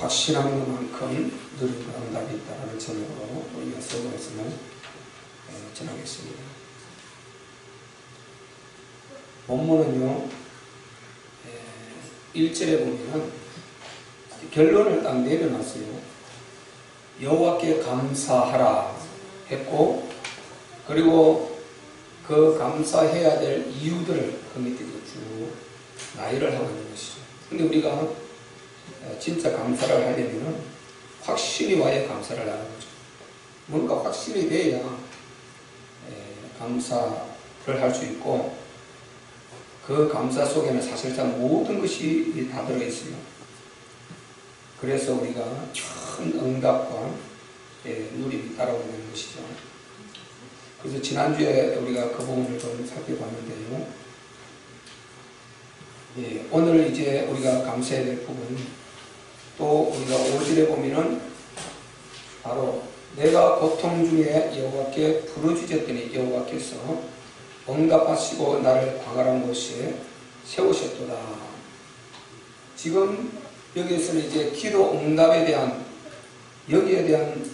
확신한 것만큼 누리는 응답이 있다는 제목으로 이어서 말씀을 전하겠습니다. 본문은요 1절에 보면 결론을 딱 내려놨어요. 여호와께 감사하라 했고, 그리고 그 감사해야 될 이유들을 그 밑에 쭉 나열을 하고 있는 것이죠. 근데 우리가 진짜 감사를 하려면 확신이 와야 감사를 하는 거죠. 뭔가 확신이 돼야 감사를 할 수 있고, 그 감사 속에는 사실상 모든 것이 다 들어있어요. 그래서 우리가 큰 응답과 누림이 따라오는 것이죠. 그래서 지난주에 우리가 그 부분을 좀 살펴봤는데요. 오늘 이제 우리가 감사해야 될 부분, 또 우리가 5절에 보면은 바로 내가 고통 중에 여호와께 부르짖었더니 여호와께서 응답하시고 나를 광활한 곳에 세우셨도다. 지금 여기에서는 이제 기도 응답에 대한, 여기에 대한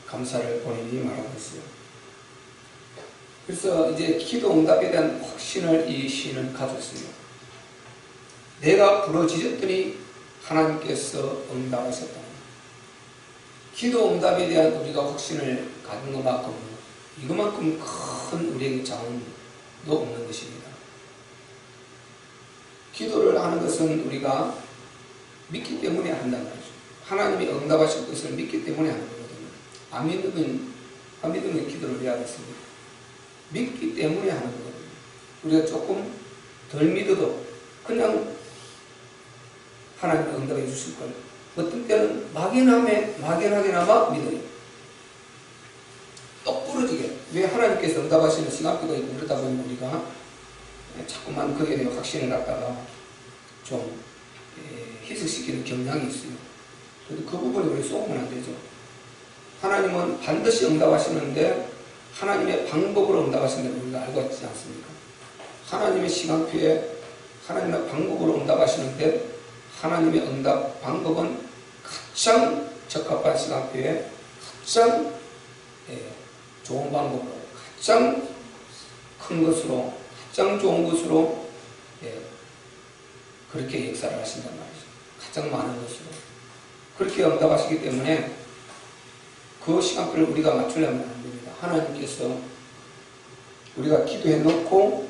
감사를 본인이 말하고 있어요. 그래서 이제 기도 응답에 대한 확신을 이 시인은 가졌어요. 내가 부르짖었더니 하나님께서 응답하셨다. 기도 응답에 대한 우리가 확신을 가진 것만큼 이것만큼 큰 우리에게 자원도 없는 것입니다. 기도를 하는 것은 우리가 믿기 때문에 한단 말이죠. 하나님이 응답하실 것을 믿기 때문에 하는 거거든요. 안 믿으면 기도를 해야 겠습니다. 믿기 때문에 하는 거거든요. 우리가 조금 덜 믿어도 그냥 하나님이 응답해 주실 걸, 어떤 때는 막연하게나마 믿어요. 똑부러지게. 왜 하나님께서 응답하시는 시간표가 있고 그러다 보면 우리가 자꾸만 거기에 대한 확신을 갖다가 좀 희석시키는 경향이 있어요. 그런데 그 부분에 우리 쏘면 안 되죠. 하나님은 반드시 응답하시는데 하나님의 방법으로 응답하신다는 우리가 알고 있지 않습니까? 하나님의 시간표에 하나님의 방법으로 응답하시는데 하나님의 응답 방법은 가장 적합한 시간표에 가장 좋은 방법으로, 가장 큰 것으로, 가장 좋은 것으로 그렇게 역사를 하신단 말이죠. 가장 많은 것으로 그렇게 응답하시기 때문에 그 시간표를 우리가 맞추려면 안 됩니다. 하나님께서 우리가 기도해 놓고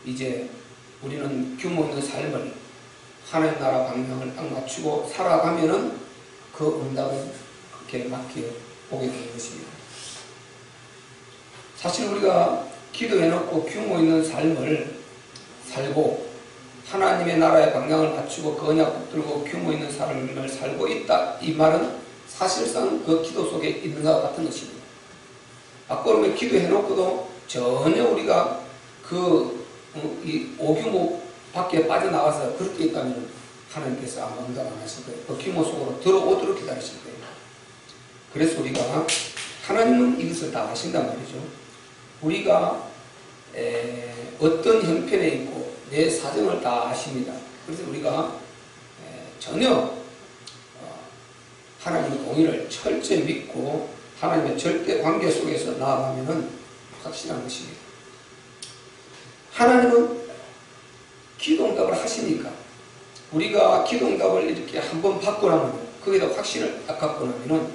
이제 우리는 규모 있는 삶을, 하나님 나라 방향을 딱 맞추고 살아가면은 그 응답은 그렇게 맞게 오게 되는 것입니다. 사실 우리가 기도해 놓고 규모 있는 삶을 살고 하나님의 나라의 방향을 맞추고 그 언약 붙들고 규모 있는 삶을 살고 있다, 이 말은 사실상 그 기도 속에 있는 것 같은 것입니다. 아까 그러면 기도해 놓고도 전혀 우리가 이 오규모 밖에 빠져나가서 그렇게 있다면 하나님께서 아마 응답 안 하실 거예요. 그 규모 속으로 들어오도록 기다리실 거예요. 그래서 우리가 하나님은 이것을 다 아신단 말이죠. 우리가 어떤 형편에 있고 내 사정을 다 아십니다. 그래서 우리가 전혀 하나님의 공의를 철저히 믿고 하나님의 절대 관계 속에서 나아가면 확실한 것입니다. 하나님은 기도 응답을 하시니까 우리가 기도 응답을 이렇게 한번 받고 나면 거기다 확신을 딱 갖고 나면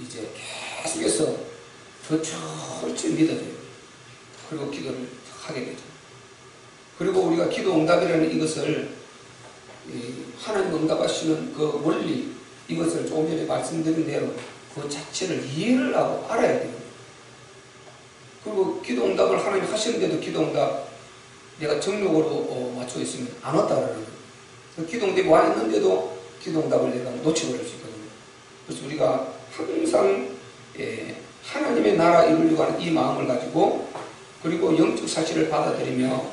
이제 계속해서 더 철저히 믿어져요. 그리고 기도를 하게 되죠. 그리고 우리가 기도 응답이라는 이것을 하나님 응답하시는 그 원리, 이것을 조금 전에 말씀드린 대로 그 자체를 이해를 하고 알아야 돼요. 그리고 기도 응답을 하나님 하시는데도 기도 응답 내가 정력으로 맞추고 있으면 안 왔다 그러는 거예요. 기도 응답이 와 있는데도 기도 응답을 내가 놓쳐버릴 수 있거든요. 그래서 우리가 항상 하나님의 나라 이루려고 하는 이 마음을 가지고, 그리고 영적 사실을 받아들이며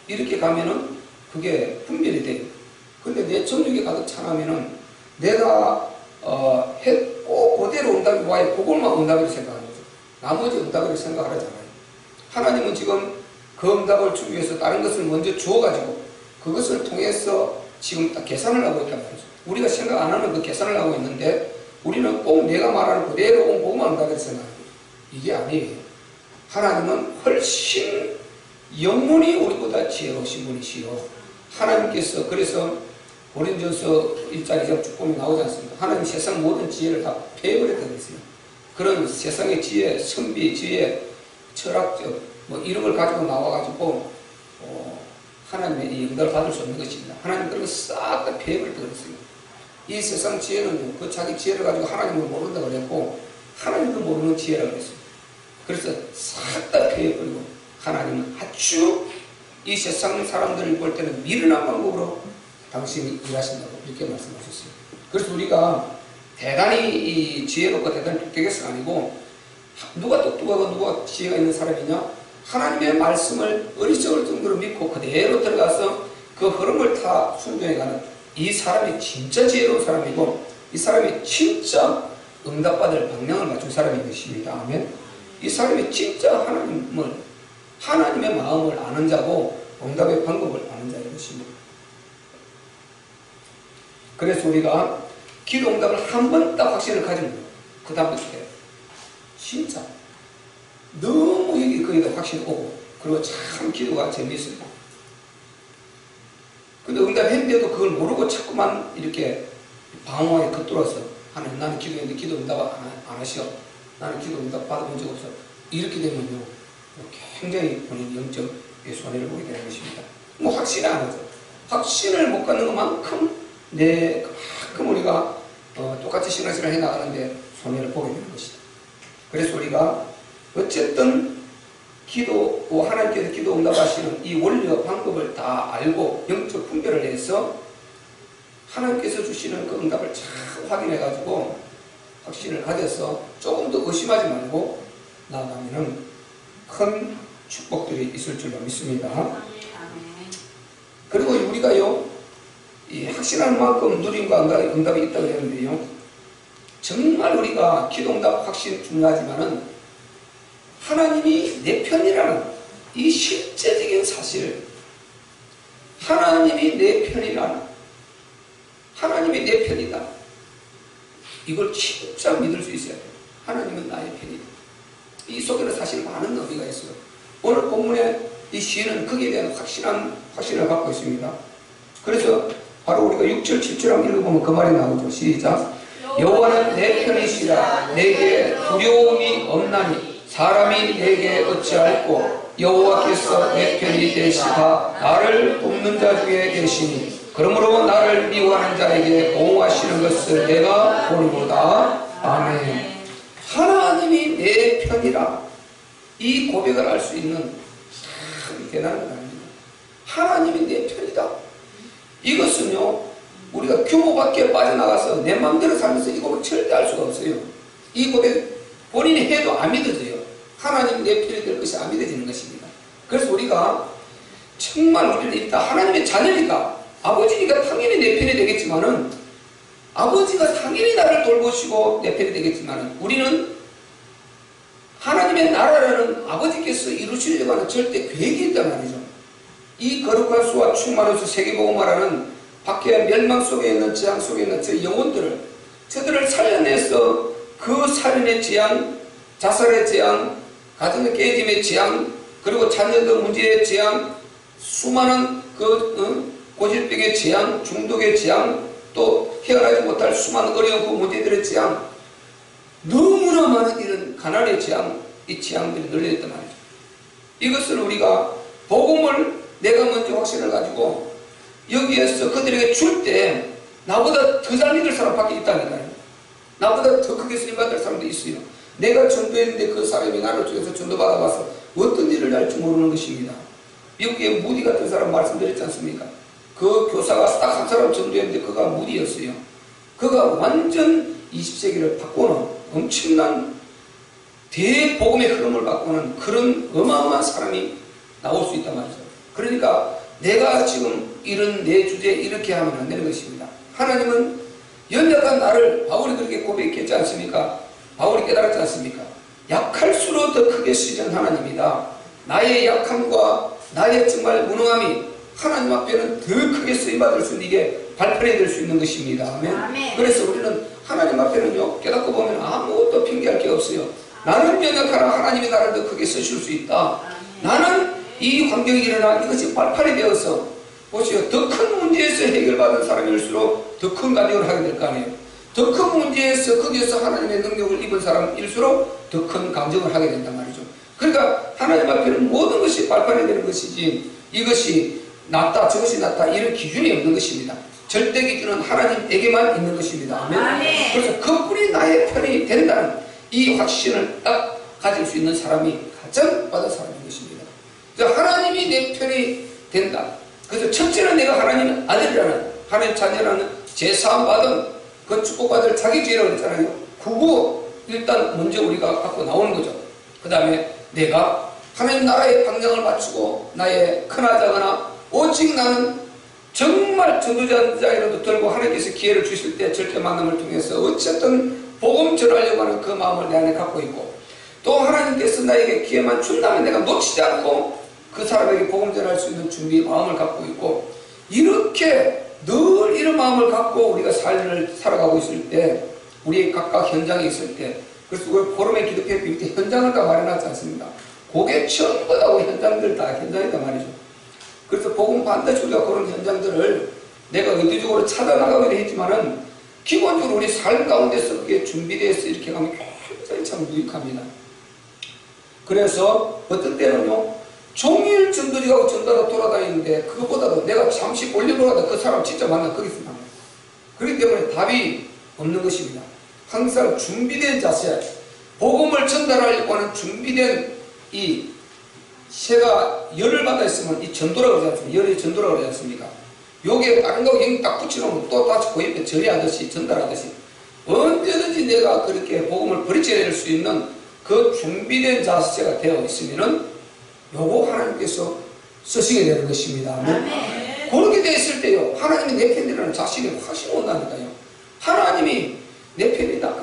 이렇게 가면은 그게 분별이 돼요. 근데 내 정력이 가득 차나면은 내가 꼭 그대로 응답이 와야 그걸만 응답이라고 생각하는 거죠. 나머지 응답이라고 생각을 하잖아요. 하나님은 지금 그 응답을 주기 위해서 다른 것을 먼저 주어가지고 그것을 통해서 지금 딱 계산을 하고 있단 말이죠. 우리가 생각 안 하는 그 계산을 하고 있는데 우리는 꼭 내가 말하는 그대로 보고만 한다고 생각합니다. 이게 아니에요. 하나님은 훨씬 영원히 우리보다 지혜로우신 분이시요. 하나님께서 그래서 고린도전서 1장 2장 쭉 보면 나오지 않습니까? 하나님 세상 모든 지혜를 다 패해버렸다고 했어요. 그런 세상의 지혜, 선비, 지혜, 철학적 뭐 이런 걸 가지고 나와가지고 하나님의 이 응답을 받을 수 없는 것입니다. 하나님 그런 거 싹 다 패해버렸다고 그랬어요. 이 세상 지혜는요, 그 자기 지혜를 가지고 하나님을 모른다고 그랬고 하나님도 모르는 지혜라고 그랬어요. 그래서 싹 다 패해버리고 하나님은 아주 이 세상 사람들을 볼 때는 미련한 방법으로 당신이 일하신다고 이렇게 말씀하셨어요. 그래서 우리가 대단히 이 지혜롭고 대단히 똑똑해서가 아니고 누가 똑똑하고 누가 지혜가 있는 사람이냐? 하나님의 말씀을 어리석을 정도로 믿고 그대로 들어가서 그 흐름을 타 순종해가는 이 사람이 진짜 지혜로운 사람이고 이 사람이 진짜 응답받을 방향을 맞춘 사람인 것입니다. 아멘. 이 사람이 진짜 하나님의 마음을 아는 자고 응답의 방법을 아는 자인 것입니다. 그래서 우리가 기도 응답을 한 번 딱 확신을 가지면 그 다음부터 진짜 너무 거기다 확신이 오고 그리고 참 기도가 재미있습니다. 근데 응답했는데도 그걸 모르고 자꾸만 이렇게 방황에 겉돌아서 하나님 나는 기도했는데 기도 응답 안 하시오. 나는 기도 응답 받아본 적 없어. 이렇게 되면요 굉장히 본인 영적 손해를 보게 되는 것입니다. 뭐 확신을 안 하죠. 확신을 못 갖는 것만큼 그만큼 우리가 똑같이 신앙생활을 해나가는데 손해를 보게 되는 것이다. 그래서 우리가 어쨌든 하나님께서 기도 응답하시는 이 원리와 방법을 다 알고 영적 분별을 해서 하나님께서 주시는 그 응답을 잘 확인해 가지고 확신을 가져서 조금 더 의심하지 말고 나아가면은 큰 축복들이 있을 줄로 믿습니다. 그리고 우리가요 이 확신할 만큼 누림과 응답이 있다고 했는데요, 정말 우리가 기도 응답 확신 중요하지만은 하나님이 내 편이라는 이 실제적인 사실, 하나님이 내 편이다. 이걸 진짜 믿을 수 있어야 돼요. 하나님은 나의 편이다. 이 속에는 사실 많은 의미가 있어요. 오늘 본문의 이 시인은 거기에 대한 확신을 갖고 있습니다. 그래서 바로 우리가 6절, 7절 한번 읽어보면 그 말이 나오죠. 시작. 여호와는 내 편이시라. 내게 두려움이 없나니 사람이 내게 어찌할꼬. 여호와께서 내 편이 되시사 나를 돕는 자 중에 계시니 그러므로 나를 미워하는 자에게 보호하시는 것을 내가 보는도다. 아멘. 하나님이 내 편이라. 이 고백을 할 수 있는 참 대단한 것 아닙니다. 하나님이 내 편이다. 이것은요 우리가 규모 밖에 빠져나가서 내 마음대로 살면서 이 고백 절대 할 수가 없어요. 이 고백 본인이 해도 안 믿어져요. 하나님 내 편이 될 것이 안 믿어지는 것입니다. 그래서 우리가 정말 우리는 일단 하나님의 자녀니까 아버지니까 당연히 내 편이 되겠지만은 아버지가 당연히 나를 돌보시고 내 편이 되겠지만은 우리는 하나님의 나라라는 아버지께서 이루시려고 하는 절대 계획이 있단 말이죠. 이 거룩한 수와 충만한 수 세계복음화라는 밖에 멸망 속에 있는 재앙 속에 있는 저 영혼들을 저들을 살려내서 그 살인의 재앙, 자살의 재앙, 가정의 깨짐의 재앙, 그리고 자녀들 문제의 재앙, 수많은 고질병의 재앙, 중독의 재앙, 또 헤어나지 못할 수많은 어려운 그 문제들의 재앙, 너무나 많은 이런 가난의 재앙, 이 재앙들이 널려있단 말이죠. 이것을 우리가 복음을 내가 먼저 확신을 가지고 여기에서 그들에게 줄 때 나보다 더 잘 믿을 사람 밖에 있다니까요. 나보다 더 크게 쓰임받을 사람도 있어요. 내가 전도했는데 그 사람이 나를 통해서 전도받아봐서 어떤 일을 할 줄 모르는 것입니다. 미국의 무디 같은 사람 말씀드렸지 않습니까? 그 교사가 딱 한 사람 전도했는데 그가 무디였어요. 그가 완전 20세기를 바꾸는 엄청난 대복음의 흐름을 바꾸는 그런 어마어마한 사람이 나올 수 있단 말이죠. 그러니까 내가 지금 이런 내 주제에 이렇게 하면 안 되는 것입니다. 하나님은 연약한 나를 바울이 그렇게 고백했지 않습니까? 바울이 깨달았지 않습니까? 약할수록 더 크게 쓰시는 하나님이다. 나의 약함과 나의 정말 무능함이 하나님 앞에는 더 크게 쓰임받을 수 있는 이게 발판이 될 수 있는 것입니다. 아멘. 아멘. 그래서 우리는 하나님 앞에는요, 깨닫고 보면 아무것도 핑계할 게 없어요. 나는 연약하나 하나님이 나를 더 크게 쓰실 수 있다. 나는 이 환경이 일어나 이것이 발판이 되어서 보시오, 더 큰 문제에서 해결받은 사람일수록 더 큰 간증을 하게 될 거 아니에요. 더 큰 문제에서 거기에서 하나님의 능력을 입은 사람일수록 더 큰 간증을 하게 된단 말이죠. 그러니까 하나님 앞에는 모든 것이 발판이 되는 것이지 이것이 낫다 저것이 낫다 이런 기준이 없는 것입니다. 절대 기준은 하나님에게만 있는 것입니다. 아멘. 아멘. 그래서 그분이 나의 편이 된다는 이 확신을 딱 가질 수 있는 사람이 가장 받은 사람인 것입니다. 그래서 하나님이 내 편이 된다. 그래서 첫째는 내가 하나님 아들이라는, 하나님 자녀라는 제사함받은 그 축복받을 자기죄라고 했잖아요. 그거 일단 먼저 우리가 갖고 나오는 거죠. 그 다음에 내가 하나님 나라의 방향을 맞추고 나의 크나 작으나 오직 나는 정말 전도자이라도 들고 하나님께서 기회를 주실 때 절대 만남을 통해서 어쨌든 복음 전하려고 하는 그 마음을 내 안에 갖고 있고, 또 하나님께서 나에게 기회만 준다면 내가 놓치지 않고 그 사람에게 복음 전할 수 있는 준비의 마음을 갖고 있고, 이렇게 늘 이런 마음을 갖고 우리가 삶을 살아가고 있을 때, 우리 각각 현장에 있을 때, 그래서 우리 포럼의 기독교 밑에 현장을 다 마련하지 않습니다. 그게 전부 다 현장들 다 현장이다 말이죠. 그래서 복음 반드시 우리가 그런 현장들을 내가 의도적으로 찾아나가기도 했지만은 기본적으로 우리 삶 가운데서 그게 준비되어서 이렇게 가면 굉장히 참 유익합니다. 그래서 어떤 때는요, 종일 전도지가고 전도하러 돌아다니는데 그것보다도 내가 잠시 올려놓아도 그 사람 진짜 만나 거기서 만나요. 그렇기 때문에 답이 없는 것입니다. 항상 준비된 자세, 복음을 전달하려고 하는 준비된 이 새가 열을 받아 있으면 이 전도라고 하지 않습니까? 열이 전도라고 하지 않습니까? 여기에 다른 거 그냥 딱 붙여놓으면 또 다시 그 옆에 절이하듯이 전달하듯이 언제든지 내가 그렇게 복음을 버리쳐낼 수 있는 그 준비된 자세가 되어 있으면은 요거 하나님께서 쓰시게 되는 것입니다. 아멘. 그렇게 되어 있을 때요, 하나님이 내 편이라는 자신이 확신이 온다니까요. 하나님이 내 편이다.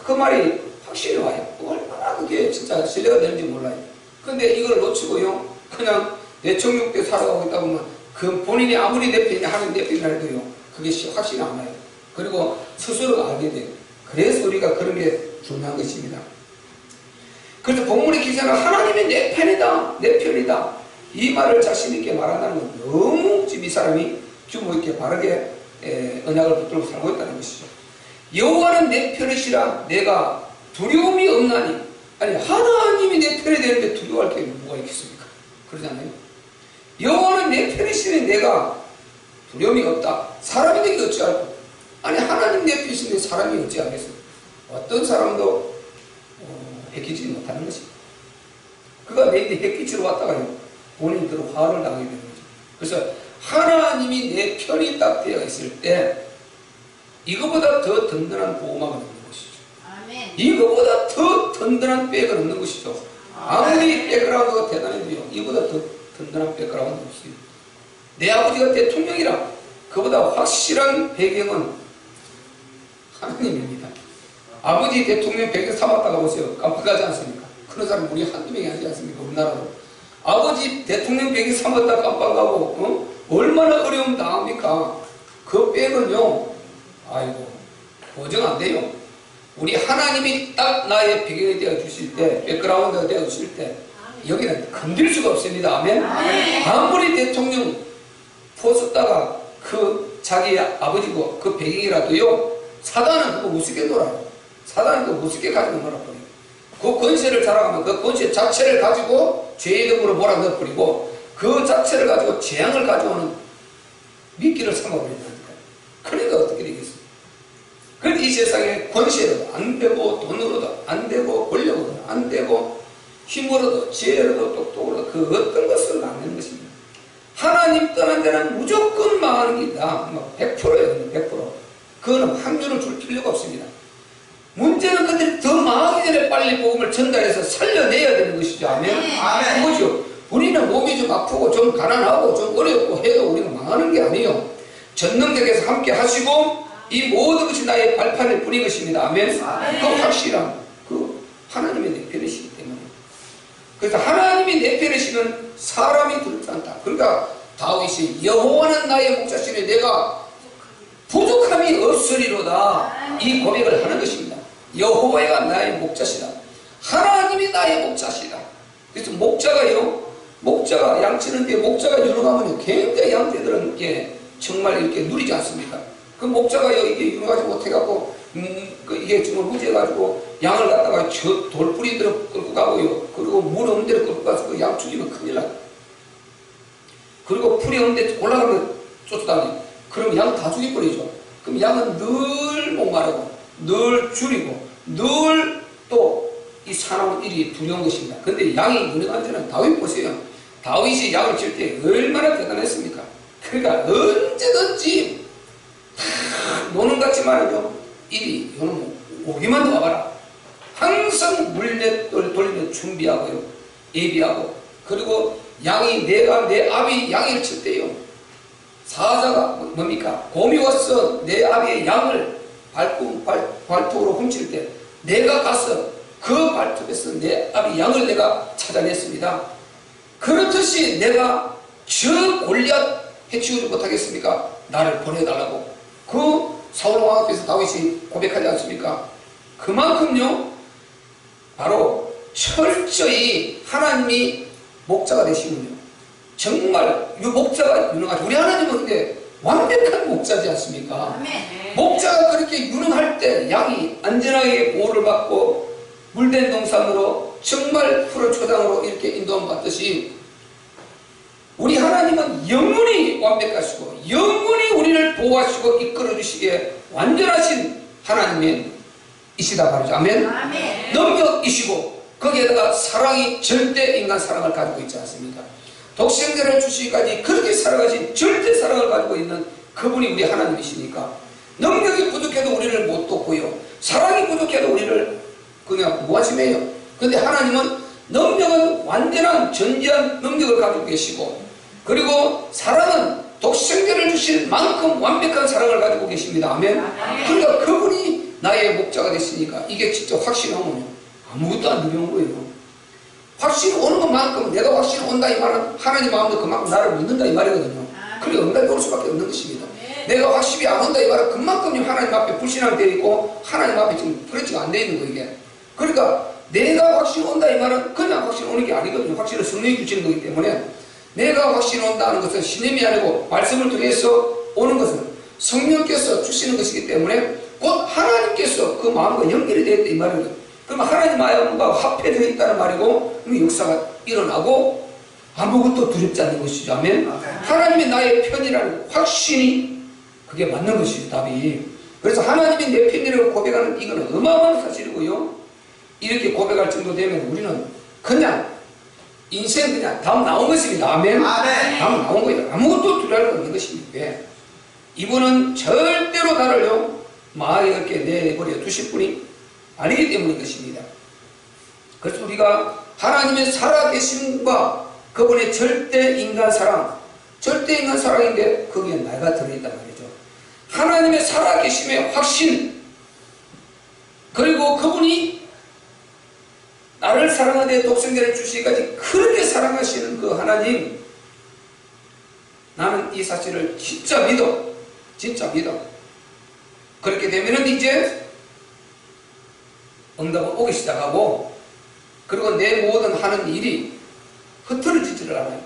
그 말이 확신이 와요. 얼마나 그게 진짜 신뢰가 되는지 몰라요. 근데 이걸 놓치고요, 그냥 내 정욕 때 살아가고 있다 보면 그 본인이 아무리 내 편이냐 하나님 내 편이라 해도요, 그게 확신이 안 와요. 그리고 스스로가 알게 돼요. 그래서 우리가 그런 게 중요한 것입니다. 그래서 본문의 기사는 하나님이 내 편이다, 내 편이다, 이 말을 자신 있게 말한다는 건 너무 지금 이 사람이 규모 있게 바르게 언약을 붙들고 살고 있다는 것이죠. 여호와는 내 편이시라 내가 두려움이 없나니. 아니, 하나님이 내 편이 되는데 두려워할 게 뭐가 있겠습니까? 그러잖아요. 여호와는 내 편이시니 내가 두려움이 없다. 사람이 되게 어찌할까? 아니, 하나님 내 편이신데 사람이 어찌하겠습니까? 어떤 사람도 해끼지 못하는 것입니다. 그가 내게 해끼치러 왔다가요, 본인들은 화를 당하게 되는 거죠. 그래서 하나님이 내 편이 딱 되어 있을 때 이거보다 더 든든한 보호막은 없는 것이죠. 아멘. 이거보다 더 든든한 백은 없는 것이죠. 아무리 백그라운드가 대단해도요, 이보다 더 든든한 백그라운드 없어요. 내 아버지가 대통령이라 그보다 확실한 배경은 하나님입니다. 아버지 대통령 배경 삼았다가 보세요. 깜빡하지 않습니까? 그런 사람 우리 한두 명이 아니지 않습니까? 우리나라로. 아버지 대통령 배경 삼았다 깜빡하고 얼마나 어려움 당합니까? 그 백은요, 아이고, 보정 안 돼요. 우리 하나님이 딱 나의 배경이 되어 주실 때, 백그라운드가 되어 주실 때, 여기는 건들 수가 없습니다. 아멘. 아무리 대통령 포스다가 그 자기 아버지고 그 배경이라도요, 사단은 그거 우습게 놀아요. 사단은 그거 우습게 가지고 놀아버려요. 그 권세를 자랑하면 그 권세 자체를 가지고 죄의 이름으로 몰아넣어버리고 그 자체를 가지고 재앙을 가져오는 미끼를 삼아버린다니까요. 그러니까 어떻게 되겠습니까? 그런데 이 세상에 권세로도 안 되고, 돈으로도 안 되고, 권력으로도 안 되고, 힘으로도, 지혜로도, 똑똑으로도 그 어떤 것은 안 되는 것입니다. 하나님 떠난 데는 무조건 망하는 길이다. 100%예요. 100%. 그거는 확률을 줄 필요가 없습니다. 문제는 그들이 더 망하기 전에 빨리 복음을 전달해서 살려내야 되는 것이죠. 아멘. 아멘. 그거죠. 우리는 몸이 좀 아프고 좀 가난하고 좀 어렵고 해도 우리가 망하는 게 아니에요. 전능자께서 함께 하시고 이 모든 것이 나의 발판일 뿐인 것입니다. 아멘. 그 확실한 그 하나님의 내 편이시기 때문에. 그래서 하나님이 내 편이시면 사람이 두렵지 않다. 그러니까 다윗이 여호와는 나의 목자시니 내가 부족함이 없으리로다 이 고백을 하는 것입니다. 여호와가 나의 목자시다. 하나님이 나의 목자시다. 그래서 목자가 양치는데 목자가 유능하면 굉장히 양떼들은 정말 이렇게 누리지 않습니까? 그 목자가 이게 유능하지 못해갖고 이게 정말 무죄해가지고 양을 갖다가 저 돌뿌리 데로 끌고 가고요. 그리고 물 없는 데로 끌고 가서 그 양 죽이면 큰일 나요. 그리고 풀이 없는 데 올라가면 쫓아다니고 그럼 양 다 죽여버리죠. 그럼 양은 늘 목마르고 늘 줄이고 늘 또 이 사나운 일이 두려운 것입니다. 근데 양이 유능한 데는 다윗 보세요. 다윗이 양을 칠 때 얼마나 대단했습니까? 그러니까 언제든지 노는 같지만요 일이 요는 오기만 와봐라. 항상 물레 돌리면 준비하고요. 예비하고 그리고 양이 내 앞이 양을 칠 때요. 사자가 뭡니까? 곰이 와서 내 앞에 양을 발톱으로 훔칠 때 내가 가서 그 발톱에서 내 앞에 양을 내가 찾아냈습니다. 그렇듯이 내가 저 골리앗 해치우지 못하겠습니까? 나를 보내달라고 그 사울 왕 앞에서 다윗이 고백하지 않습니까? 그만큼요 바로 철저히 하나님이 목자가 되시면요 정말 이 목자가 유능하죠. 우리 하나님은 근데 완벽한 목자지 않습니까? 아멘. 목자가 그렇게 유능할 때 양이 안전하게 보호를 받고 물된 동산으로 정말 푸른 초장으로 이렇게 인도함 받듯이 우리 하나님은 영원히 완벽하시고 영원히 우리를 보호하시고 이끌어주시기에 완전하신 하나님이시다 말이죠. 아멘. 아멘. 능력이시고 거기에다가 사랑이 절대 인간 사랑을 가지고 있지 않습니까? 독생자를 주시기까지 그렇게 살아가신 절대 사랑을 가지고 있는 그분이 우리 하나님이시니까 능력이 부족해도 우리를 못 돕고요. 사랑이 부족해도 우리를 그냥 무관심해요. 근데 하나님은 능력은 완전한 전지한 능력을 가지고 계시고 그리고 사랑은 독생자를 주실 만큼 완벽한 사랑을 가지고 계십니다. 아멘. 그러니까 그분이 나의 목자가 됐으니까 이게 진짜 확신하면요 아무것도 안 두려운 거예요. 확신이 오는 것만큼 내가 확신이 온다 이 말은 하나님 마음도 그만큼 나를 믿는다 이 말이거든요. 그리고 응답이 올 수밖에 없는 것입니다. 내가 확신이 안 온다 이 말은 그만큼 하나님 앞에 불신앙 되어 있고 하나님 앞에 지금 그렇지가 안 되어 있는 거 이게. 그러니까 내가 확신이 온다 이 말은 그냥 확신이 오는 게 아니거든요. 확신을 성령이 주시는 거기 때문에 내가 확신이 온다는 것은 신임이 아니고 말씀을 통해서 오는 것은 성령께서 주시는 것이기 때문에 곧 하나님께서 그 마음과 연결이 되어 있다 이 말이거든요. 그러면 하나님 마음과 합해되어 있다는 말이고 역사가 일어나고 아무것도 두렵지 않는 것이죠. 아멘. 하나님이 나의 편이라는 확신이 그게 맞는 것이죠. 답이. 그래서 하나님이 내 편이라고 고백하는 이거는 어마어마한 사실이고요. 이렇게 고백할 정도 되면 우리는 그냥 인생 그냥 답 나온 것입니다. 아멘. 답 나온 거예요. 아무것도 두려울 거 없는 것입니다. 왜? 이분은 절대로 나를요 마음에 이렇게 내버려 두실 분이 아니기 때문인 것입니다. 그래서 우리가 하나님의 살아계심과 그분의 절대 인간 사랑인데 거기에 나가 들어있단 말이죠. 하나님의 살아계심의 확신 그리고 그분이 나를 사랑하되 독생자를 주시기까지 그렇게 사랑하시는 그 하나님 나는 이 사실을 진짜 믿어. 그렇게 되면은 이제 응답은 오기 시작하고 그리고 내 모든 하는 일이 흐트러지지를 않아요.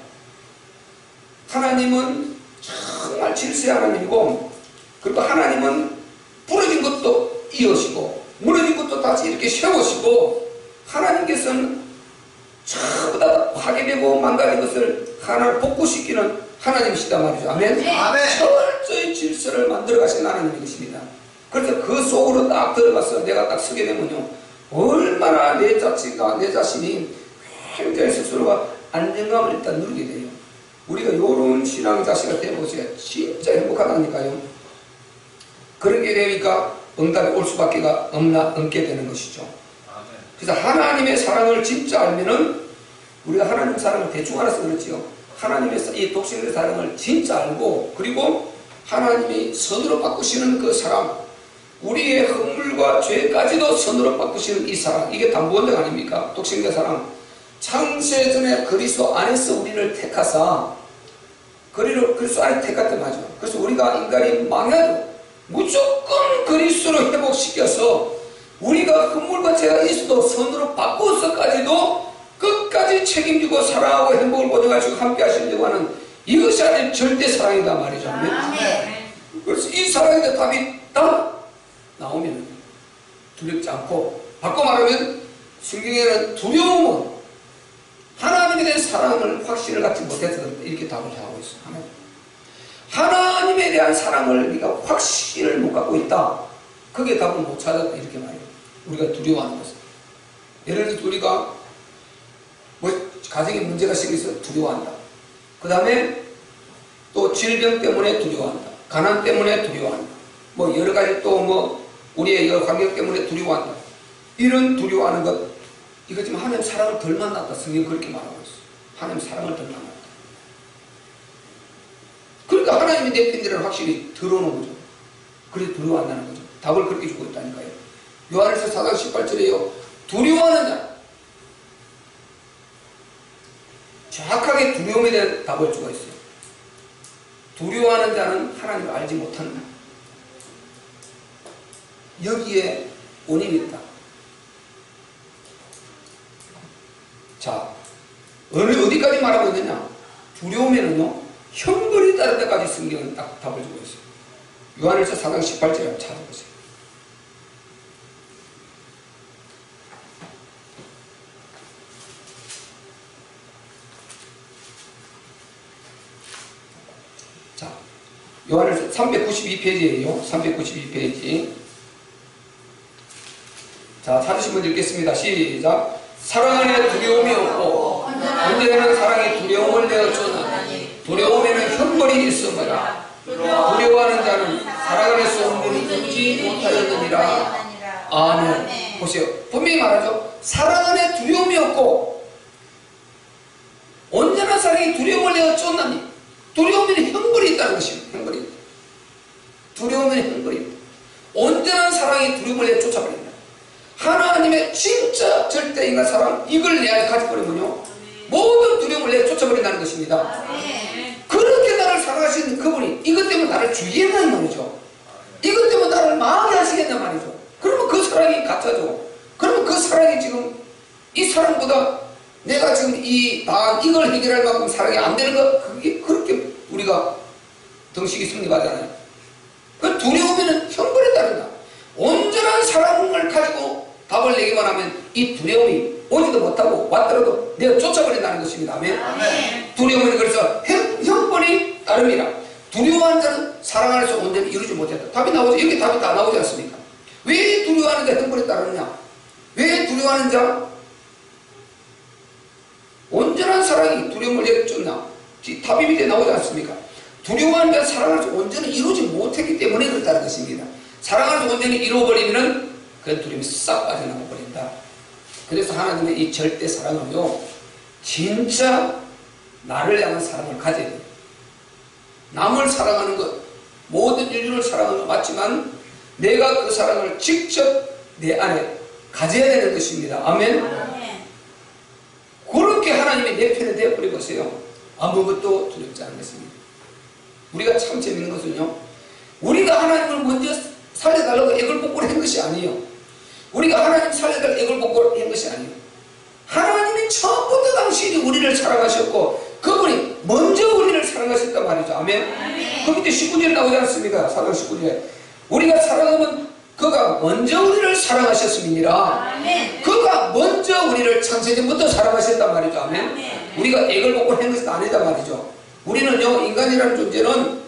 하나님은 정말 질서의 하나님이고 그리고 하나님은 부러진 것도 이으시고 무너진 것도 다시 이렇게 세우시고 하나님께서는 전부 다 파괴되고 망가진 것을 하나를 복구시키는 하나님이시다 말이죠. 아멘. 아멘. 철저히 질서를 만들어 가신 하나님이 것입니다. 그래서 그 속으로 딱 들어가서 내가 딱 서게 되면요 얼마나 내 자신이 굉장히 스스로가 안정감을 일단 누리게 돼요. 우리가 이런 신앙 자세가 되어보세요. 진짜 행복하다니까요. 그렇게 되니까 응답이 올 수밖에 없게 되는 것이죠. 그래서 하나님의 사랑을 진짜 알면은 우리가 하나님 사랑을 대충 알아서 그렇지요. 하나님의 이 독생자의 사랑을 진짜 알고 그리고 하나님이 선으로 바꾸시는 그 사랑 우리의 허물과 죄까지도 선으로 바꾸시는 이 사랑 이게 담보원장 아닙니까? 독생자 사랑 창세전에 그리스도 안에서 우리를 택하사 그래서 아예 택했단 말이죠. 그래서 우리가 인간이 망해도 무조건 그리스도로 회복시켜서 우리가 흠물과 죄가 있어도 선으로 바꿔서까지도 끝까지 책임지고 사랑하고 행복을 보장하시고 함께 하시려고 하는 이것이 아닌 절대 사랑이다 말이죠. 그래서 이 사랑에 대한 답이 딱 나오면 두렵지 않고, 바꿔 말하면 성경에는 두려움은 하나님에 대한 사랑을 확신을 갖지 못해서 이렇게 답을 하고 있어요. 하나님에 대한 사랑을 우리가 확신을 못 갖고 있다. 그게 답을 못 찾았다. 이렇게 말해요. 우리가 두려워하는 것은. 예를 들어서 우리가 가정에 문제가 생겨서 두려워한다. 그 다음에 또 질병 때문에 두려워한다. 가난 때문에 두려워한다. 여러 가지 또 우리의 여러 환경 때문에 두려워한다. 이런 두려워하는 것, 이거 지금 하나님 사랑을 덜 만났다. 성경이 그렇게 말하고 있어요. 하나님 사랑을 덜 만났다. 그러니까 하나님이 내 편이라는 확실히 들어오는 거죠. 그래서 두려워한다는 거죠. 답을 그렇게 주고 있다니까요. 요한일서 4장 18절에요. 두려워하는 자. 정확하게 두려움에 대한 답을 주고 있어요. 두려워하는 자는 하나님을 알지 못한다. 여기에 원인이 있다. 자, 어디까지 말하고 있느냐? 두려움에는요, 형벌이 따를 때까지 성경은 딱 답을 주고 있어요. 요한일서 4장 18절에 한번 찾아보세요. 자, 요한일서 392페이지예요. 392페이지. 자, 찾으신 분 읽겠습니다. 시작. 사랑 안에 두려움이 없고 언제나 사랑이 두려움을 내어주나니 두려움에는 형벌이 있음이라. 두려워하는 자는 사랑 안에서 온전히 있지 못하였느니라. 아멘. 보세요. 분명히 말하죠. 사랑 안에 두려움이 없고 언제나 사랑이 두려움을 내어주나니 두려움에는 형벌이 있다는 것입니다. 형벌이 있다. 두려움에는 형벌이 있다. 언제나 사랑이 두려움을 내어 쫓아버린다. 하나님의 진짜 절대인간 사랑, 이걸 내 안에 가져버리면요, 모든 두려움을 내어 쫓아버린다는 것입니다. 그렇게 나를 사랑하시는 그분이 이것 때문에 나를 주의한다는 말이죠. 이것 때문에 나를 망하게 하시겠단 말이죠. 그러면 그 사랑이 가짜죠. 그러면 그 사랑이 지금 이 사랑보다 내가 지금 이걸 해결할 만큼 사랑이 안 되는 거, 그게 그렇게 우리가 덩식이 승리하잖아요. 그 두려움에는 형벌에 따른다. 온전한 사랑을 가지고 답을 내기만 하면 이 두려움이 오지도 못하고 왔더라도 내가 쫓아버린다는 것입니다. 아멘. 두려움은 그래서 형벌이 따릅니다. 두려워하는 자는 사랑 안에서 온전히 이루지 못했다. 답이 나오죠. 여기 답이 다 나오지 않습니까? 왜 두려워하는 자 형벌이 따르느냐? 왜 두려워하는 자 온전한 사랑이 두려움을 내쫓나? 답이 밑에 나오지 않습니까? 두려워하는 자 사랑 안에서 온전히 이루지 못했기 때문에 그렇다는 것입니다. 사랑 안에서 온전히 이루어버리면은 그 두려움이 싹 빠져나가 버린다. 그래서 하나님의 이 절대 사랑은요, 진짜 나를 향한 사랑을 가져야 돼요. 남을 사랑하는 것, 모든 인류를 사랑하는 것 맞지만 내가 그 사랑을 직접 내 안에 가져야 되는 것입니다. 아멘. 그렇게 하나님이 내 편에 되어버리고 있어요. 아무것도 두렵지 않은 것입니다. 우리가 참 재밌는 것은요, 우리가 하나님을 먼저 살려달라고 애걸복걸을 한 것이 아니에요. 우리가 하나님 살려달 애걸복걸을 한 것이 아니에요. 하나님이 처음부터 당신이 우리를 사랑하셨고 그분이 먼저 우리를 사랑하셨단 말이죠. 아멘. 그 밑에 19절에 나오지 않습니까? 4장 19절에 우리가 사랑하면 그가 먼저 우리를 사랑하셨음이니라. 그가 먼저 우리를 창세전부터 사랑하셨단 말이죠. 아멘. 우리가 애걸복걸 한 것은 아니다 말이죠. 우리는요, 인간이라는 존재는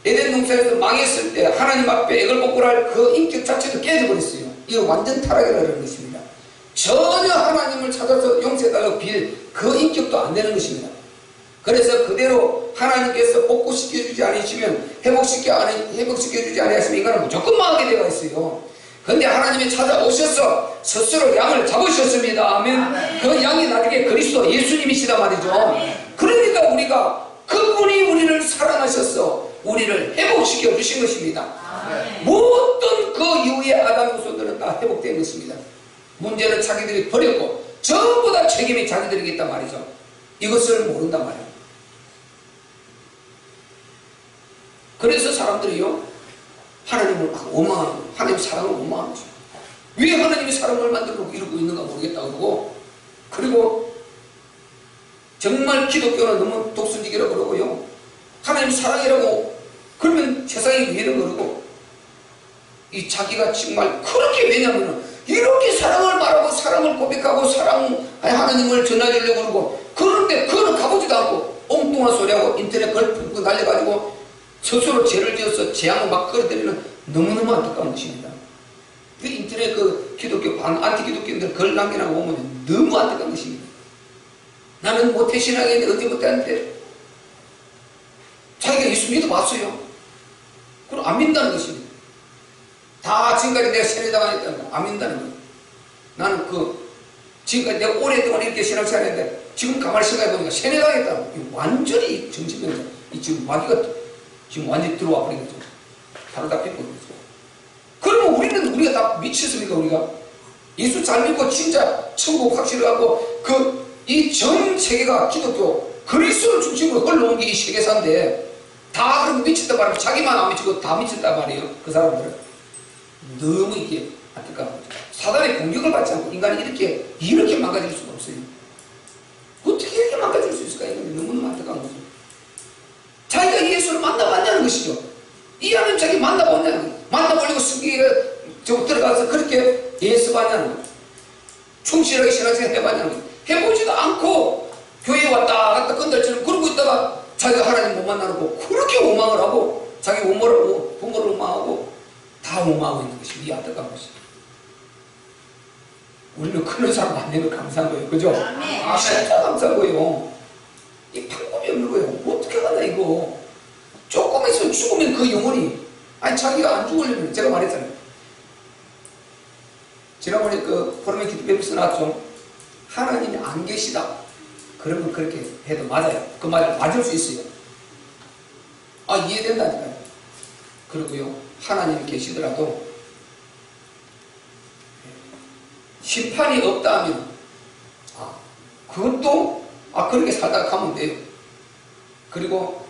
에덴 동산에서 망했을 때 하나님 앞에 애걸복걸할 그 인격 자체도 깨져버렸어요. 이거 완전 타락이라는 것입니다. 전혀 하나님을 찾아서 용서해달라고 빌 그 인격도 안 되는 것입니다. 그래서 그대로 하나님께서 복구시켜주지 않으시면 회복시켜주지 않으시면 인간은 무조건 망하게 되어 있어요. 그런데 하나님이 찾아오셔서 스스로 양을 잡으셨습니다. 아멘. 그 양이 나중에 그리스도 예수님이시다 말이죠. 그러니까 우리가 그분이 우리를 사랑하셔서 우리를 회복시켜 주신 것입니다. 모든 그 이후의 아담 후손들은 다 회복된 것입니다. 문제는 자기들이 버렸고 전부 다 책임이 자기들에게 있단 말이죠. 이것을 모른단 말이에요. 그래서 사람들이요, 하나님을 막 원망하는 거예요. 하나님 사랑을 원망하는 거죠. 왜 하나님이 사람을 만들고 이러고 있는가 모르겠다 그러고, 그리고 정말 기독교는 너무 독순직이라고 그러고요, 하나님 사랑이라고 그러면 세상이 왜 이런 그러고, 이 자기가 정말 그렇게, 왜냐하면 이렇게 사랑을 말하고 사랑을 고백하고 하나님을 전해주려고 그러고, 그런데 그거는 가보지도 않고 엉뚱한 소리하고 인터넷 걸 날려가지고 스스로 죄를 지어서 재앙을 막 끌어들이는, 너무너무 안타까운 것입니다. 그 인터넷 그 기독교 안티 기독교인들 글 남기나 보면 너무 안타까운 것입니다. 나는 뭐 태신하겠는데 언제부터 하는데 자기가 예수 믿어봤어요. 그럼 안 믿는다는 것입니다. 다 지금까지 내가 세뇌당했다는 거 안 믿는다는 거예요. 나는 지금까지 내가 오랫동안 이렇게 신앙생활했는데 지금 가만히 생각해보니까 세뇌당했다는 거예요. 완전히 정신병자. 지금 마귀가 지금 완전히 들어와 버린 거죠. 바로 다 뺏고 있죠. 그러면 우리가 다 미쳤습니까? 우리가 예수 잘 믿고 진짜 천국 확실하고 이 전 세계가 기독교 그리스도를 중심으로 흘러온 게 이 세계사인데, 다 그럼 미쳤단 말이에요. 자기만 안 미치고 다 미쳤단 말이에요. 그 사람들은 너무 이게 안타까운 거죠. 사단의 공격을 받지 않고 인간이 이렇게 망가질 수가 없어요. 어떻게 이렇게 망가질 수 있을까? 이건 너무너무 안타까운 거죠. 자기가 예수를 만나봤냐는 것이죠. 이 하나님 자기 만나봤냐는 거예요. 만나보려고 승기에 들어가서 그렇게 예수 봤냐는 거예요. 충실하게 신앙생활 해봤냐는 거예요. 해보지도 않고 교회에 왔다 갔다 건달처럼 그러고 있다가 자기가 하나님 못 만나고 그렇게 원망을 하고 자기 부모를 원망하고 다 원망하고 있는 것이 이 안타까운 것이죠. 우리는 그런 사람 만나면 감사한 거예요. 그죠? 진짜 감사한 거예요. 이 방법이 없는 거예요. 어떻게 하나 이거. 조금 있으면 죽으면 그 영혼이, 자기가 안 죽으려면, 제가 말했잖아요. 지난번에 포럼에 기도배에서 나왔죠. 하나님이 안 계시다. 그러면 그렇게 해도 맞아요. 그 말을 맞을 수 있어요. 이해된다니까요. 그리고요, 하나님이 계시더라도 심판이 없다 하면 그것도 그렇게 살다가 가면 돼요. 그리고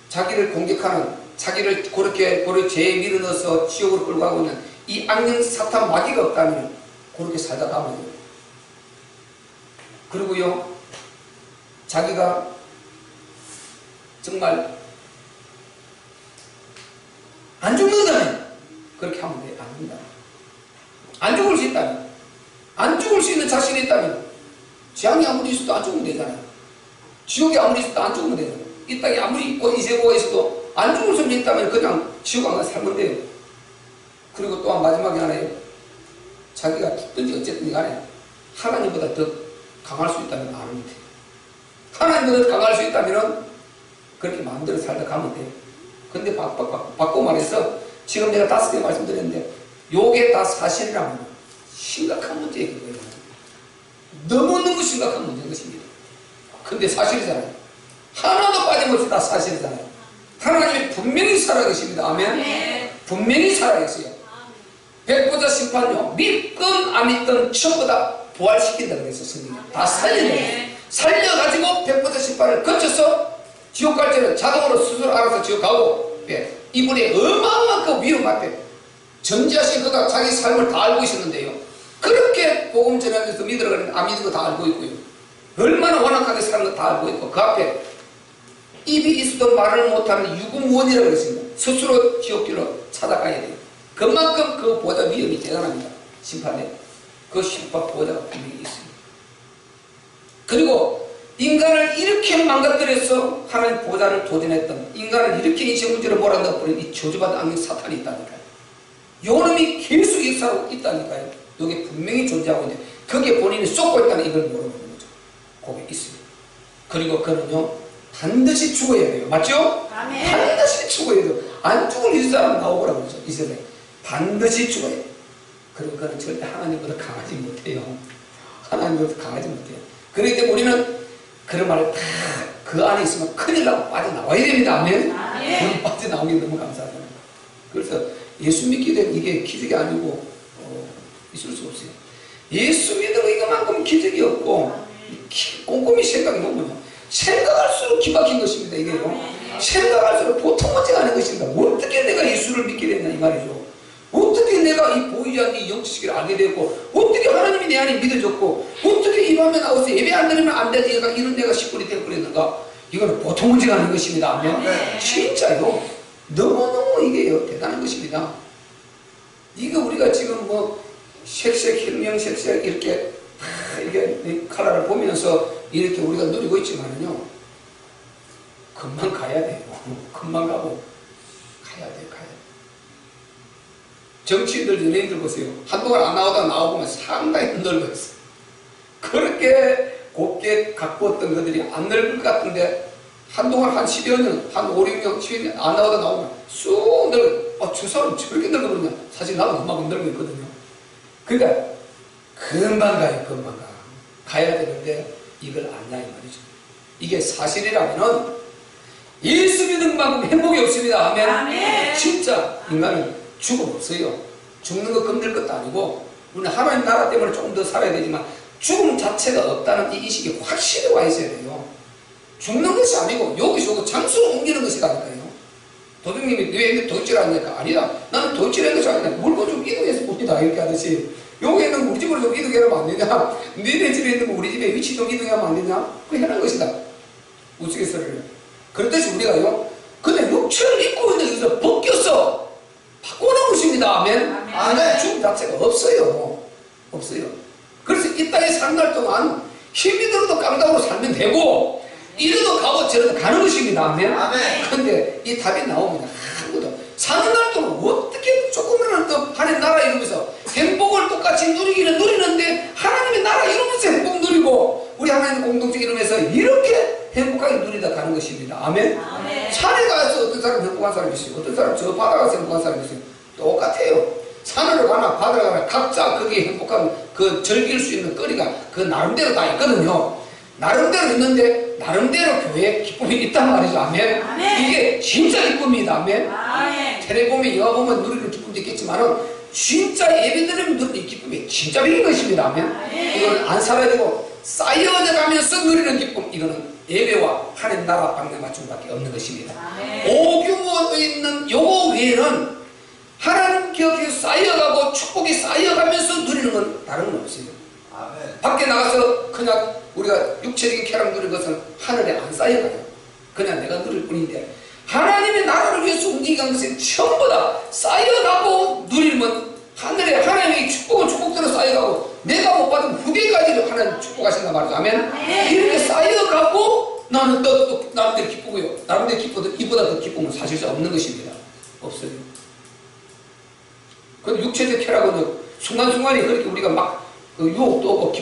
자기를 공격하는, 자기를 그렇게 죄에 밀어넣어서 지옥으로 끌고 가고 있는 이 악령 사탄 마귀가 없다면 그렇게 살다가 가면 돼요. 그리고요, 자기가 정말 안 죽는다면 그렇게 하면 돼요. 안 죽는다. 안 죽을 수 있다면, 안 죽을 수 있는 자신이 있다면, 재앙이 아무리 있어도 안 죽으면 되잖아요. 지옥이 아무리 있어도 안 죽으면 되잖아요. 이 땅에 아무리 있고 이 세계가 있어도 안 죽을 수 있다면 그냥 지옥 안 가서 살면 돼요. 그리고 또한 마지막에 하나요. 자기가 죽든지 어쨌든 간에 하나님보다 더 강할 수 있다면 아는 돼요. 하나님보다 더 강할 수 있다면 그렇게 마음대로 살다 가면 돼요. 근데 바꿔 말해서 지금 내가 5개 말씀드렸는데 요게 다 사실이라면 심각한 문제인 거예요. 너무너무 심각한 문제인 것입니다. 근데 사실이잖아요. 하나도 빠짐없이 다 사실이잖아요. 하나님이 분명히 살아계십니다. 아멘. 네. 분명히 살아계세요. 백보자 심판요, 믿건 안 믿건 전부 다 부활시킨다고 해서 성경이 다 살린다. 살려가지고 백보자 심판을 거쳐서 지옥 갈 때는 자동으로 스스로 알아서 지옥 가고, 이분의 어마어마한 그 위험 앞에 전지하신 그가 자기 삶을 다 알고 있었는데요, 그렇게 복음 전하면서 믿으러가는 안 믿는 거 다 알고 있고요, 얼마나 완악하게 사는 거 다 알고 있고, 그 앞에 입이 있어도 말을 못하는 유구무원이라고 그랬습니다. 스스로 지옥길로 찾아가야 돼요. 그만큼 그 보좌 위험이 대단합니다. 심판에 그 심판 보좌가 분명히 있습니다. 그리고 인간을 이렇게 망가뜨려서 하나님 보좌를 도전했던, 인간을 이렇게 이 정죄로 몰아넣어버린 이 저주받은 악령 사탄이 있다니까요. 요놈이 계속 역사하고 있다니까요. 여기 분명히 존재하고 있는데 거기에 본인이 쏟고 있다는 이걸 모르는 거죠. 거기 있습니다. 그리고 그는요, 반드시 죽어야 돼요. 맞죠? 아멘. 반드시 죽어야 돼요. 안 죽을 이 사람 나오거라고 그러죠. 이 세상에 반드시 죽어야 돼요. 그리고 그는 절대 하나님보다 강하지 못해요. 하나님보다 강하지 못해요. 그렇기 때문에 우리는 그런 말을 다 그 안에 있으면 큰일 나고 빠져나와야 됩니다. 아멘. 아멘. 빠져나오기 너무 감사하잖아요. 그래서 예수 믿게 된 이게 기적이 아니고 있을 수 없어요. 예수 믿으면 이거만큼 기적이 없고 꼼꼼히 생각해 보면 생각할수록 기막힌 것입니다. 이게요. 생각할수록 보통 문제가 아닌 것입니다. 어떻게 내가 예수를 믿게 됐나 이 말이죠. 어떻게 내가 이 보이지 않는 이 영식을 알게 됐고, 어떻게 하나님이 내 안에 믿어졌고, 어떻게 이 밤에 나와서 예배 안 드리면 안 되지, 이런 내가 식구리 되어버렸는가. 이거는 보통 문제가 아닌 것입니다. 아멘. 진짜요. 너무너무 이게 대단한 것입니다. 이거 우리가 지금 뭐 색색, 혁명, 색색 이렇게 칼라를 보면서 이렇게 우리가 누리고 있지만요, 금방 가야 돼요. 금방 가고 가야 돼요. 정치인들, 연예인들 보세요. 한동안 안 나오다가 나오고만 상당히 늙었어요. 그렇게 곱게 갖고 왔던 것들이 안 늙을 것 같은데, 한동안 한 10여 년, 한 5, 6년, 7년 안 나오다 나오면 쑥 늙어. 저 사람 저렇게 늙어버렸냐. 사실 나도 그만큼 늙었거든요. 그러니까 금방 가요. 금방 가. 가야 되는데 이걸 안 나 이 말이죠. 이게 사실이라면은 예수 믿는 만큼 행복이 없습니다. 아멘. 아멘. 진짜 인간은 죽음 없어요. 죽는 거 겁낼 것도 아니고, 우리는 하나님 나라 때문에 조금 더 살아야 되지만 죽음 자체가 없다는 이 인식이 확실히 와 있어야 돼요. 죽는 것이 아니고 여기서 장소를 옮기는 것이 아닐까요? 도둑님이 왜 도둑질 하니까 아니다. 나는 도둑질한 것이 아니라 물건 좀 이동해서 봅니다. 이렇게 하듯이 여기 있는 우리 집으로 좀 이동하면 안 되냐? 너네 집에 있는 거 우리 집에 위치 좀 이동하면 안 되냐? 그게 해놓은 것이다. 우스갯소리를. 그렇듯이 우리가요, 근데 육체를 입고 있는 여기서 벗겨서 바꿔놓은 것입니다. 아멘. 아멘. 죽음 자체가 없어요. 없어요. 그래서 이 땅에 사는 날 동안 힘이 들어도 깡다구로 살면 되고, 이리도 가고 저리도 가는 것입니다. 아멘. 그런데 이 답이 나옵니다. 아무도 사는 날 동안 어떻게 조금이라도 더 하나님 나라 이루면서 행복을 똑같이 누리기는 누리는데, 하나님의 나라 이루면서 행복 누리고 우리 하나님 공동체 이루면서 이렇게 행복하게 누리다 가는 것입니다. 아멘. 산에 가서 어떤 사람 행복한 사람이 있어요. 어떤 사람 저 바다 가서 행복한 사람이 있어요. 똑같아요. 산으로 가나 바다로 가나 각자 거기에 행복한 그 즐길 수 있는 거리가 그 나름대로 다 있거든요. 나름대로 있는데 나름대로 교회에 기쁨이 있단 말이죠. 아멘. 이게 진짜 기쁨입니다. 아멘. 텔레 보면 영화 보면 누리는 기쁨도 있겠지만은 진짜 예배 드리면 누리는 기쁨이 진짜 있는 것입니다. 아멘. 이거는 안 살아야 되고 쌓여져 가면서 누리는 기쁨, 이거는 예배와 하나님 나라 방향 맞춤밖에 없는 것입니다. 오규모 있는 요거 외에는 하나님 기억에 쌓여가고 축복이 쌓여가면서 누리는 건 다른 건 없어요. 아멘. 밖에 나가서 그냥 우리가 육체적인 쾌락 누리는 것은 하늘에 안 쌓여가요. 그냥 내가 누릴 뿐인데, 하나님의 나라를 위해서 움직이는 것은 전부 다 쌓여가고 누리면 하늘에 하나님의 축복은 축복대로 쌓여가고, 내가 못 받은 후대까지도 하나님 축복하신단 말이죠. 아멘. 이렇게 쌓여가고 나는 또 나름대로 기쁘고요. 나름대로 기뻐도 이보다 더 기쁨은 사실상 없는 것입니다. 없어요. 그 육체적 쾌락은 순간순간에 그렇게 우리가 막 그 유혹도 없고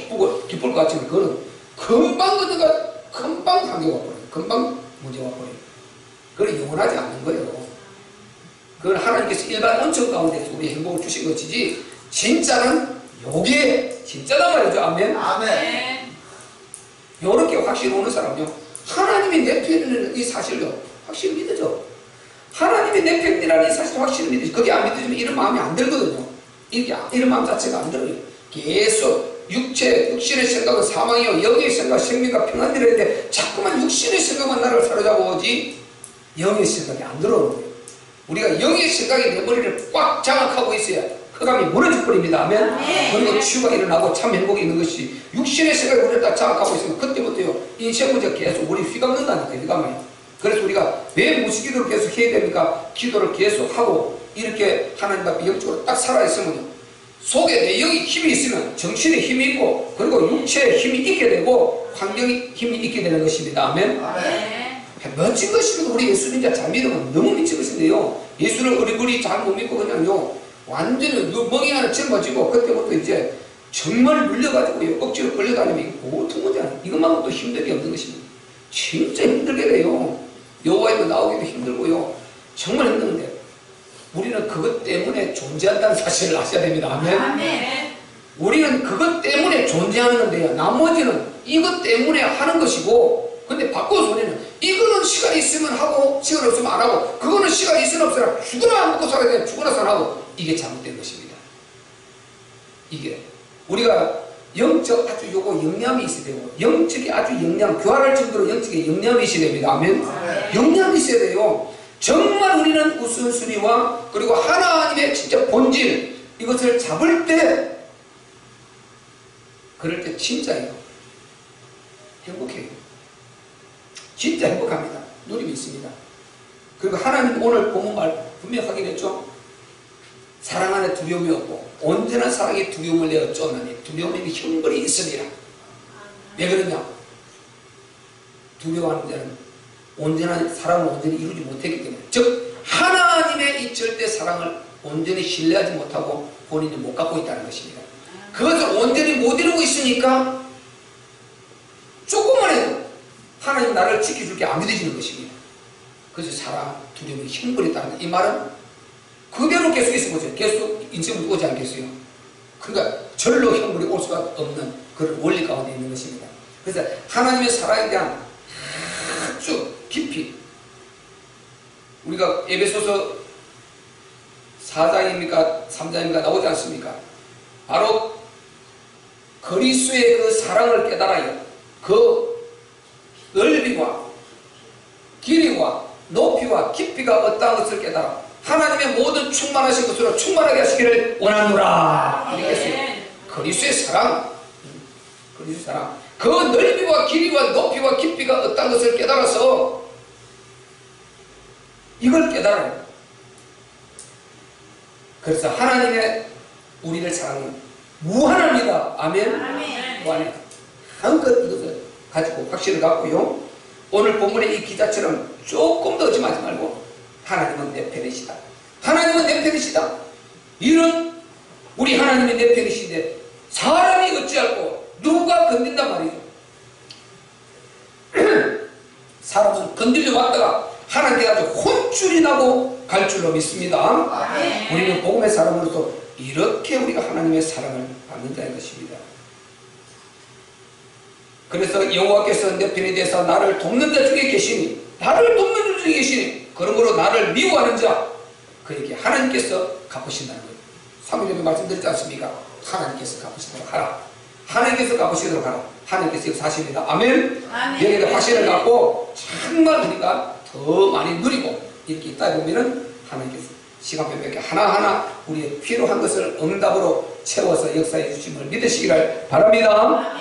기쁠 것 같지만, 그거는 금방 한계가 와버려요. 금방 문제가 와버려요. 그건 영원하지 않는 거예요. 그건 하나님께서 일반 원천 가운데서 우리 행복을 주신 것이지, 진짜는 요게 진짜단 말이죠. 아멘. 아멘. 요렇게 확실히 오는 사람은요, 하나님이 내 편이라는 이 사실요 확실히 믿어져. 하나님이 내 편이라는 이 사실 확실히 믿어져. 그게 안 믿어지면 이런 마음이 안 들거든요. 이런 마음 자체가 안 들어요. 계속 육신의 생각은 사망이요 영의 생각 생명과 평안이라 했는데, 자꾸만 육신의 생각만 나를 사로잡아오지 영의 생각이 안 들어오는 거예요. 우리가 영의 생각이 내 머리를 꽉 장악하고 있어야 흑암이 무너져 버립니다. 아멘. 그리고 치유가 일어나고 참 행복이 있는 것이, 육신의 생각이 우리를 딱 장악하고 있으면 그때부터요 인생 문제가 계속 우리 휘감는다니까요. 휘감아요. 그래서 우리가 왜 무식기도를 계속 해야 됩니까? 기도를 계속 하고 이렇게 하나님 앞에 영적으로 딱 살아있으면요, 속에 내 영이 힘이 있으면 정신에 힘이 있고, 그리고 육체에 힘이 있게 되고 환경에 힘이 있게 되는 것입니다. 아멘. 멋진 것입니다. 우리 예수 진짜 잘 믿으면 너무 미친 것인데요, 예수를 우리 잘 못 믿고 그냥요 완전히 멍이 하나 짊어지고, 그때부터 이제 정말 물려가지고 억지로 끌려다니면 이게 보통 문제 아니에요. 이것만은 또 힘들게 없는 것입니다. 진짜 힘들게 돼요. 여호와에도 나오기도 힘들고요, 정말 힘든데 우리는 그것 때문에 존재한다는 사실을 아셔야 됩니다. 아멘. 아멘. 우리는 그것 때문에 존재하는 건데요, 나머지는 이것 때문에 하는 것이고, 근데 바꿔서 우리는 이거는 시간이 있으면 하고 시간 없으면 안 하고, 그거는 시간이 있으면 없으나 죽으나 안 먹고 살아야 돼, 죽으나 안 하고, 이게 잘못된 것입니다. 이게 우리가 영적 아주 요거 영감이 있어야 되고, 영적이 아주 교활할 정도로 영적인 영감이 있어야 됩니다. 아멘. 영감이 있어야 돼요. 정말 우리는 우선순위와 그리고 하나님의 진짜 본질, 이것을 잡을 때, 그럴 때 진짜예요. 행복해요. 진짜 행복합니다. 누림이 있습니다. 그리고 하나님 오늘 본문 말 분명히 확인했죠. 사랑 안에 두려움이 없고 온전한 사랑이 두려움을 내어 쫓나니 두려움이 형벌이 있으리라. 왜 그러냐? 두려워하는 자는 온전한 사랑을 온전히 이루지 못했기 때문에, 즉 하나님의 이 절대 사랑을 온전히 신뢰하지 못하고 본인이 못 갖고 있다는 것입니다. 그것을 온전히 못 이루고 있으니까 조금만 해도 하나님 나를 지켜줄 게 안 믿어지는 것입니다. 그래서 사랑, 두려움이 형벌이 있다는 이 말은 그대로 계속해서 보죠. 계속 인생을 오지 않겠어요. 그러니까 절로 형벌이 올 수가 없는 그런 원리 가운데 있는 것입니다. 그래서 하나님의 사랑에 대한 아주 깊이, 우리가 에베소서 4장입니까 3장입니까 나오지 않습니까? 바로 그리스도의 그 사랑을 깨달아요. 그 넓이와 길이와 높이와 깊이가 어떠한 것을 깨달아 하나님의 모든 충만하신 것으로 충만하게 하시기를 원하노라. 그리스도의 사랑, 그리스도의 사랑, 그 넓이와 길이와 높이와 깊이가 어떠한 것을 깨달아서 이걸 깨달아요. 그래서 하나님의 우리를 사랑은 무한합니다. 아멘. 무한합니다. 한껏 이것을 가지고 확신을 갖고요. 오늘 본문의 이 기자처럼 조금 더 의심하지 말고 하나님은 내 편이시다. 하나님은 내 편이시다. 이런 우리 하나님이 내 편이신데 사람이 어찌할꼬 누가 건든단 말이죠. 사람은 건들려 왔다가 하나님께 아주 혼쭐이 나고 갈 줄로 믿습니다. 우리는 복음의 사람으로서 이렇게 우리가 하나님의 사랑을 받는다는 것입니다. 그래서 여호와께서 내 편에 대해서 나를 돕는 자 중에 계시니, 나를 돕는 자 중에 계시니, 그러므로 나를 미워하는 자 그에게 하나님께서 갚으신다는 거예요. 3일에 말씀드렸지 않습니까? 하나님께서 갚으시도록 하라. 하나님께서 갚으시도록 하라. 하나님께서 역사하십니다. 아멘. 여기에 확신을 갖고 정말 우리가 더 많이 누리고 이렇게 있다 보면은 하나님께서 시간표몇 개 하나하나 우리의 필요한 것을 응답으로 채워서 역사해 주심을 믿으시기를 바랍니다.